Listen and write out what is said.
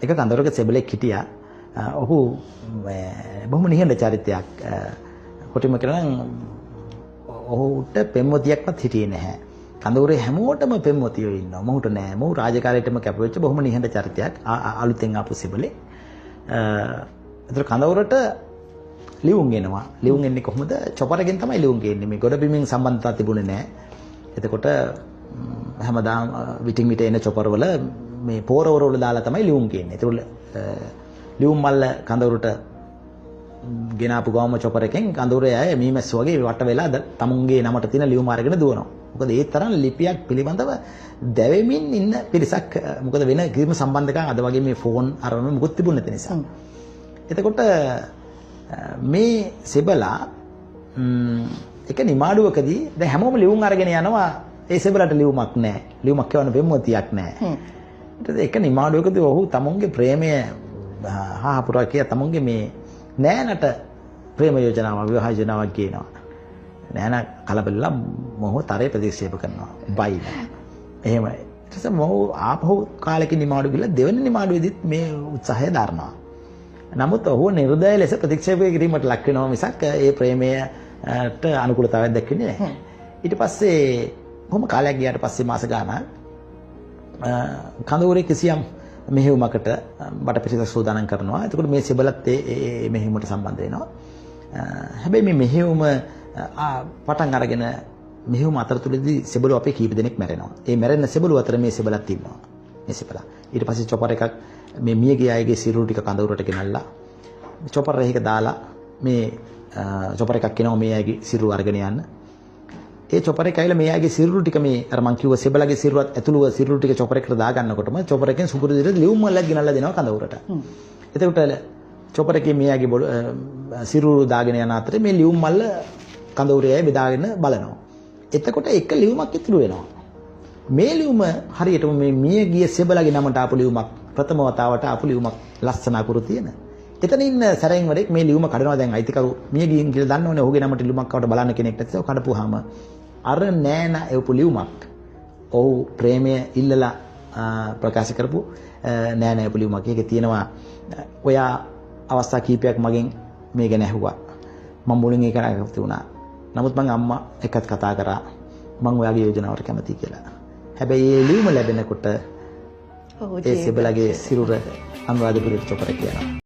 එක කඳවුරක සෙබළෙක් හිටියා. ඔහු බොහොම නිහඬ චරිතයක්. කොටිම කියනවා නම් ඔහුට පෙම්වතියක්වත් හිටියේ නැහැ. කඳවුරේ හැමෝටම පෙම්වතියෝ ඉන්නවා. මොහුට නෑ. මොහු රාජකාරියටම කැපවෙච්ච බොහොම නිහඬ චරිතයක්. අලුතෙන් ආපු සෙබළෙක්. ඒතර කඳවුරට ලියුම් එනවා. ලියුම් එන්නේ කොහොමද? චොපරගෙන් තමයි ලියුම් ගේන්නේ. මේ ගොඩබිමින් සම්බන්ධතාවක් තිබුණේ නැහැ. එතකොට හැමදාම විටින් විට එන චොපරවල මේ පෝරවල දාලා තමයි ලියුම් ගේන්නේ. ඒතකොට ලියුම් මල්ල කඳවුරට ගෙනාපු ගාම චොපරකින් කඳවුරේ අය මීමැස් වගේ වට වෙලා තමුන්ගේ නමට තියෙන ලියුම් අරගෙන දුවනවා. මොකද ඒ තරම් ලිපියක් පිළිබඳව දැවෙමින් ඉන්න පිරිසක්. මොකද වෙන කිසිම සම්බන්ධකම් අද වගේ මේ ෆෝන් අරගෙන මුකුත් තිබුණ නැති නිසා. එතකොට මේ සෙබලා එක නිමාඩුවකදී දැන් හැමෝම ලියුම් අරගෙන යනවා. ඒ සෙබලට ලියුමක් නැහැ. ලියුමක් කියවන්න පෙම්වතියක් නැහැ. ඊට එක නිමාඩුවකදී ඔහු තමුන්ගේ ප්‍රේමය හාහපුරා කිය තමුන්ගේ මේ නෑනට ප්‍රේම යෝජනාවක් විවාහ යෝජනාවක් කියනවා. නෑන කලබලලා මොහො තරේ ප්‍රතික්ෂේප කරනවා. බයි. එහෙමයි. ඊට පස්සේ මොහු ආපහු කාලෙකින් නිමාඩු ගිහලා දෙවෙනි නිමාඩුවේදීත් මේ උත්සාහය දරනවා. නමුත් ඔහු නිර්දය ලෙස ප්‍රතික්ෂේප කිරීමට ලක් වෙනවා මිසක් ඒ ප්‍රේමයට අනුකූලතාවයක් දක්වන්නේ නැහැ. ඊට පස්සේ කොහොම කාලයක් ගියාට පස්සේ මාස ගානක් කඳවුරේ කිසියම් මෙහෙයුමකට බට පිරිසක් සූදානම් කරනවා. එතකොට මේ සෙබළත් ඒ මෙහෙයුමට සම්බන්ධ වෙනවා. හැබැයි මේ මෙහෙයුම පටන් අරගෙන මෙහෙයුම අතරතුරදී සෙබළු අපේ කීප දෙනෙක් මැරෙනවා. ඒ මැරෙන සෙබළු අතර මේ සෙබළත් ඉන්නවා. මේ සෙබළා. ඊට පස්සේ චොපර් එකක් මේ මියගේ අයගේ සිරුරු ටික කඳවුරට ගෙනල්ලා චොපර් එකක දාලා මේ චොපර් එකක් කියනවා මේ අයගේ සිරුරු අරගෙන යන්න. ඒ චොපර් එක ඇවිල්ලා මේ අයගේ සිරුරු ටික මේ අර මං කිව්ව සෙබළගේ සිරුරත් ඇතුළුව සිරුරු ටික චොපර් එකට දා ගන්නකොටම චොපර් එකෙන් සුපුරු විදිහට ලියුම් මල්ලක් ගෙනල්ලා දෙනවා කඳවුරට. එතකොට චොපර් එකේ මේ අයගේ සිරුරු දාගෙන යන අතරේ මේ ලියුම් මල්ල කඳවුරේ අය බෙදාගෙන බලනවා. එතකොට එක ලියුමක් ඉතුරු වෙනවා. මේ ලියුම හරියටම මේ මිය ගිය සෙබළගේ නමට ආපු ලියුමක් ප්‍රථම වතාවට ආපු ලියුමක් ලස්සන අකුරු තියෙන. එතන ඉන්න සැරෙන් වරෙක් මේ ලියුම කඩනවා. දැන් අයිතිකරු මිය ගියින් කියලා දන්නවනේ. ඔහුගේ නමට ලියුමක් ආවට බලන්න කෙනෙක් නැතිව කඩපුවාම අර නෑන එවපු ලියුමක් ඔහු ප්‍රේමය ඉල්ලලා ප්‍රකාශ කරපු නෑන එවපු ලියුමක්. ඒකේ තියෙනවා ඔයා අවස්ථා කීපයක් මගෙන් මේ ගැන ඇහුවා. මම මුලින් ඒක නැගපු වුණා. නමුත් මං අම්මා එක්කත් කතා කරා. මං ඔයාගේ යෝජනාවට කැමතියි කියලා. හැබැයි මේ ලියුම ලැබෙනකොට ඒ සෙබළගේ සිරුර අනුරාධපුරයට චොපරේ කියනවා.